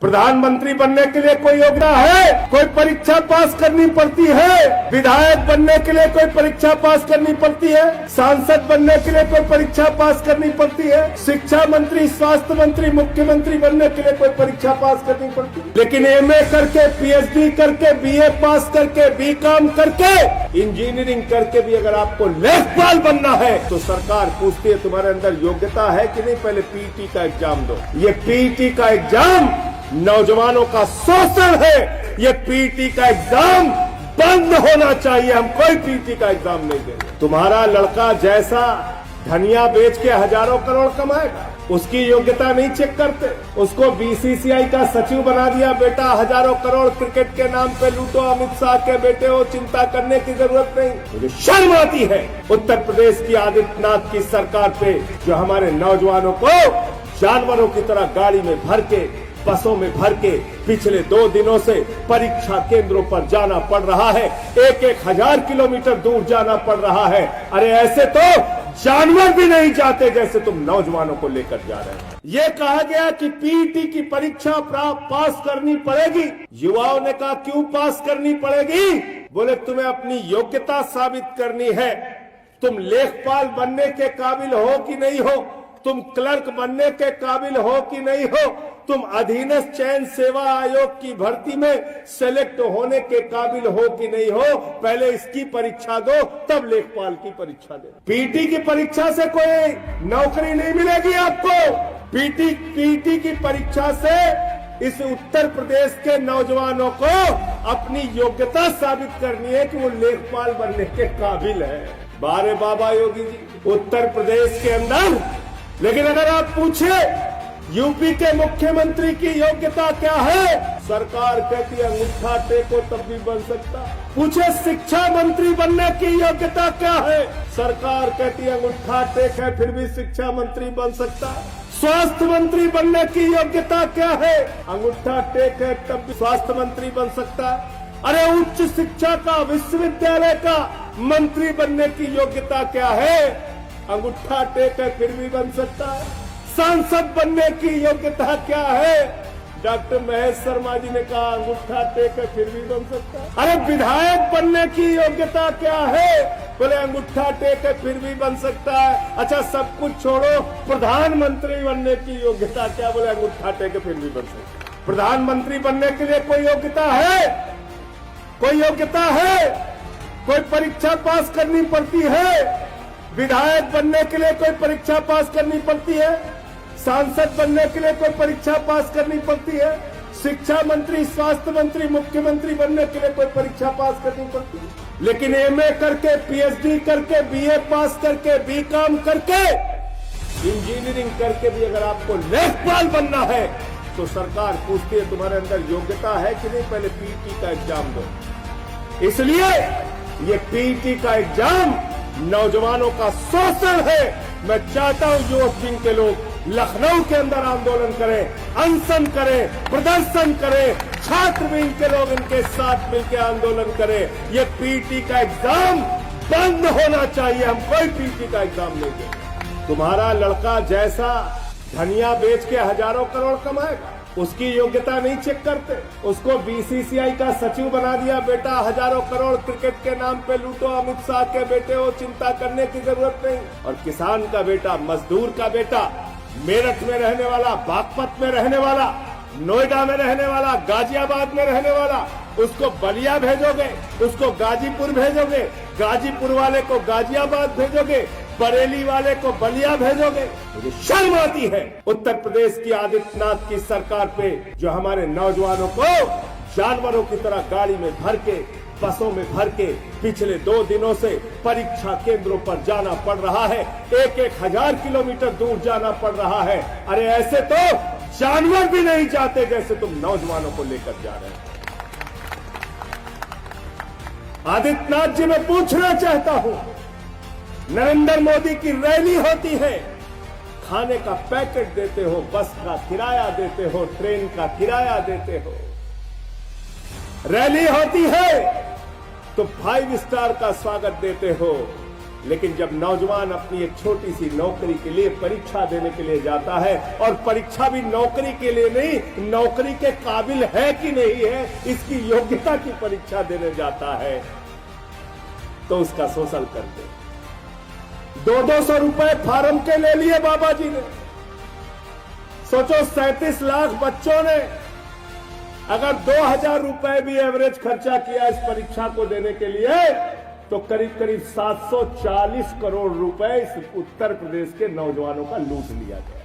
प्रधानमंत्री बनने के लिए कोई योग्यता है? कोई परीक्षा पास करनी पड़ती है? विधायक बनने के लिए कोई परीक्षा पास करनी पड़ती है? सांसद बनने के लिए कोई परीक्षा पास करनी पड़ती है? शिक्षा मंत्री, स्वास्थ्य मंत्री, मुख्यमंत्री बनने के लिए कोई परीक्षा पास करनी पड़ती है? लेकिन एमए करके, पीएचडी करके, बीए पास करके, बीकॉम करके, इंजीनियरिंग करके भी अगर आपको लेखपाल बनना है तो सरकार पूछती है तुम्हारे अंदर योग्यता है कि नहीं, पहले पीटी का एग्जाम दो। ये पीटी का एग्जाम नौजवानों का शोषण है। ये पीटी का एग्जाम बंद होना चाहिए। हम कोई पीटी का एग्जाम नहीं देंगे। तुम्हारा लड़का जैसा धनिया बेच के हजारों करोड़ कमाएगा, उसकी योग्यता नहीं चेक करते। उसको बीसीसीआई का सचिव बना दिया, बेटा हजारों करोड़ क्रिकेट के नाम पे लूटो, अमित शाह के बेटे हो, चिंता करने की जरूरत नहीं। मुझे शर्म आती है उत्तर प्रदेश की आदित्यनाथ की सरकार पे, जो हमारे नौजवानों को जानवरों की तरह गाड़ी में भर के, बसों में भर के पिछले 2 दिनों से परीक्षा केंद्रों पर जाना पड़ रहा है। 1-1 हजार किलोमीटर दूर जाना पड़ रहा है। अरे ऐसे तो जानवर भी नहीं जाते जैसे तुम नौजवानों को लेकर जा रहे हैं। ये कहा गया कि पीटी की परीक्षा पास करनी पड़ेगी। युवाओं ने कहा क्यों पास करनी पड़ेगी? बोले तुम्हें अपनी योग्यता साबित करनी है। तुम लेखपाल बनने के काबिल हो कि नहीं हो, तुम क्लर्क बनने के काबिल हो कि नहीं हो, तुम अधीनस्थ चयन सेवा आयोग की भर्ती में सेलेक्ट होने के काबिल हो कि नहीं हो, पहले इसकी परीक्षा दो, तब लेखपाल की परीक्षा दे। पीटी की परीक्षा से कोई नौकरी नहीं मिलेगी आपको। पीटी की परीक्षा से इस उत्तर प्रदेश के नौजवानों को अपनी योग्यता साबित करनी है कि वो लेखपाल बनने के काबिल है। बारे बाबा योगी जी, उत्तर प्रदेश के अंदर, लेकिन अगर आप पूछे यूपी के मुख्यमंत्री की योग्यता क्या है, सरकार कहती है अंगूठा टेको तब भी बन सकता। पूछे शिक्षा मंत्री बनने की योग्यता क्या है, सरकार कहती है अंगूठा टेक है फिर भी शिक्षा मंत्री बन सकता। स्वास्थ्य मंत्री बनने की योग्यता क्या है, अंगूठा टेक है तब भी स्वास्थ्य मंत्री बन सकता। अरे उच्च शिक्षा का, विश्वविद्यालय का मंत्री बनने की योग्यता क्या है, अंगूठा टेक है फिर भी बन सकता है। सांसद बनने की योग्यता क्या है, डॉक्टर महेश शर्मा जी ने कहा अंगूठा टेक है फिर भी बन सकता है। अरे विधायक बनने की योग्यता क्या है, बोले अंगूठा टेक है फिर भी बन सकता है। अच्छा सब कुछ छोड़ो, प्रधानमंत्री बनने की योग्यता क्या, बोले अंगूठा टेक है फिर भी बन सकता है। प्रधानमंत्री बनने के लिए कोई योग्यता है? कोई योग्यता है? कोई परीक्षा पास करनी पड़ती है? विधायक बनने के लिए कोई परीक्षा पास करनी पड़ती है? सांसद बनने के लिए कोई परीक्षा पास करनी पड़ती है? शिक्षा मंत्री, स्वास्थ्य मंत्री, मुख्यमंत्री बनने के लिए कोई परीक्षा पास करनी पड़ती है? लेकिन एमए करके, पीएचडी करके, बीए पास करके, बीकॉम करके, इंजीनियरिंग करके भी अगर आपको लेखपाल बनना है तो सरकार पूछती है तुम्हारे अंदर योग्यता है कि नहीं, पहले पीटी का एग्जाम दो। इसलिए ये पीटी का एग्जाम नौजवानों का शोषण है। मैं चाहता हूं युवक विंग के लोग लखनऊ के अंदर आंदोलन करें, अनशन करें, प्रदर्शन करें, छात्र विंग के लोग इनके साथ मिलकर आंदोलन करें। ये पीटी का एग्जाम बंद होना चाहिए। हम कोई पीटी का एग्जाम नहीं देंगे। तुम्हारा लड़का जैसा धनिया बेच के हजारों करोड़ कमाएगा, उसकी योग्यता नहीं चेक करते। उसको बीसीसीआई का सचिव बना दिया, बेटा हजारों करोड़ क्रिकेट के नाम पे लूटो, अमित शाह के बेटे हो, चिंता करने की जरूरत नहीं। और किसान का बेटा, मजदूर का बेटा, मेरठ में रहने वाला, बागपत में रहने वाला, नोएडा में रहने वाला, गाजियाबाद में रहने वाला, उसको बलिया भेजोगे, उसको गाजीपुर भेजोगे, गाजीपुर वाले को गाजियाबाद भेजोगे, बरेली वाले को बलिया भेजोगे। मुझे शर्म आती है उत्तर प्रदेश की आदित्यनाथ की सरकार पे, जो हमारे नौजवानों को जानवरों की तरह गाड़ी में भर के, बसों में भर के पिछले 2 दिनों से परीक्षा केंद्रों पर जाना पड़ रहा है। 1-1 हजार किलोमीटर दूर जाना पड़ रहा है। अरे ऐसे तो जानवर भी नहीं जाते जैसे तुम नौजवानों को लेकर जा रहे हैं। आदित्यनाथ जी, मैं पूछना चाहता हूं, नरेंद्र मोदी की रैली होती है, खाने का पैकेट देते हो, बस का किराया देते हो, ट्रेन का किराया देते हो। रैली होती है तो 5 स्टार का स्वागत देते हो, लेकिन जब नौजवान अपनी एक छोटी सी नौकरी के लिए परीक्षा देने के लिए जाता है, और परीक्षा भी नौकरी के लिए नहीं, नौकरी के काबिल है कि नहीं है इसकी योग्यता की परीक्षा देने जाता है, तो उसका शोषण करते। 200 रुपए फार्म के ले लिए बाबा जी ने। सोचो 37 लाख बच्चों ने अगर 2000 रुपए भी एवरेज खर्चा किया इस परीक्षा को देने के लिए, तो करीब करीब 740 करोड़ रुपए इस उत्तर प्रदेश के नौजवानों का लूट लिया गया।